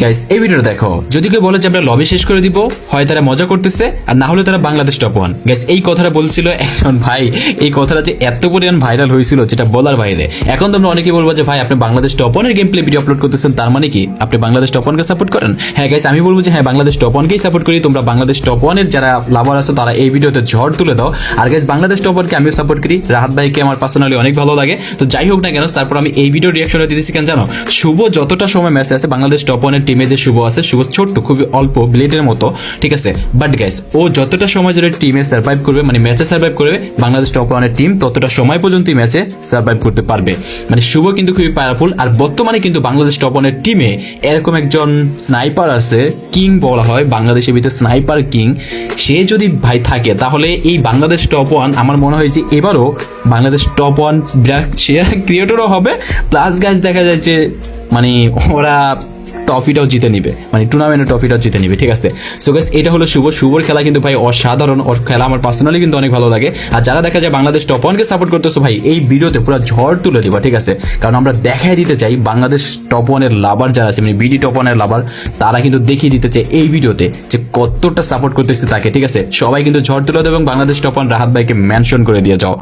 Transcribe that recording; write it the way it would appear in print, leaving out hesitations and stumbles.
Guys এই ভিডিওটা দেখো, যদি কেউ বলে যে আমরা লবি শেষ করে দিব, হয় তারা মজা করতেছে আর না হলে তারা বাংলাদেশ টপ ওয়ান। গাইস এই কথাটা বলছিল একজন ভাই, এই কথাটা যে এত পরিমাণ ভাইরাল হয়েছিল যেটা বলার বাইরে। এখন তোমরা অনেকেই বলবো যে ভাই আপনি বাংলাদেশ টপ ওয়ানের গেম প্লে ভিডিও আপলোড করতেছেন, তার মানে কি আপনি বাংলাদেশ টপ ওয়ানকে সাপোর্ট করেন? হ্যাঁ গাইস, আমি বলবো যে হ্যাঁ বাংলাদেশ টপ ওয়ানকেই সাপোর্ট করি। তোমরা বাংলাদেশ টপ ওয়ানের যারা লাভার আছো তারা এই ভিডিওতে ঝড় তুলে দাও। আর গাইস বাংলাদেশ টপ ওয়ানকে আমিও সাপোর্ট করি, রাহাত ভাইকে আমার পার্সোনালি অনেক ভালো লাগে। তো যাই হোক না কেন, তারপর আমি এই ভিডিও রিয়াকশনটা দিতেছি কেন জানো? শুভ যতটা সময় ম্যাচে আছে, বাংলাদেশ টপ ওয়ানের টিমে যে শুভ আছে, শুভ ছোট্ট খুবই অল্প ব্লেডের মতো, ঠিক আছে, বাট গাইস ও যতটা সময় ধরে টিমে সার্ভাইভ করবে, মানে ম্যাচে সার্ভাইভ করবে, বাংলাদেশ টপ ওয়ানের টিম ততটা সময় পর্যন্ত ম্যাচে সার্ভাইভ করতে পারবে। মানে শুভ কিন্তু খুবই পাওয়ারফুল। আর বর্তমানে কিন্তু বাংলাদেশ টপ ওয়ানের টিমে এরকম একজন স্নাইপার আছে, কিং বলা হয় বাংলাদেশের ভিতরে, স্নাইপার কিং। সে যদি ভাই থাকে তাহলে এই বাংলাদেশ টপ ওয়ান আমার মনে হয় যে এবারও বাংলাদেশ টপ ওয়ান সেরা ক্রিয়েটরও হবে, প্লাস গাইস দেখা যায় যে মানে ওরা ট্রফিটাও জিতে নিবে, মানে টুর্নামেন্টের ট্রফিটাও জিতে নিবে, ঠিক আছে। সো গাইস এটা হলো শুভর খেলা কিন্তু ভাই অসাধারণ, ওর খেলা আমার পার্সোনালি কিন্তু অনেক ভালো লাগে। আর যারা দেখা যায় বাংলাদেশ টপ ওয়ানকে সাপোর্ট করতেছো ভাই, এই ভিডিওতে পুরো ঝড় তুলে দিবা, ঠিক আছে, কারণ আমরা দেখাই দিতে চাই বাংলাদেশ টপ ওয়ানের লাভার যারা আছে, মানে বিডি টপ ওয়ানের লাভার, তারা কিন্তু দেখিয়ে দিতে চাই এই ভিডিওতে যে কতটা সাপোর্ট করতেছে তাকে, ঠিক আছে। সবাই কিন্তু ঝড় তুলে দেবে এবং বাংলাদেশ টপ ওয়ান রাহাত ভাইকে মেনশন করে দিয়ে যাও।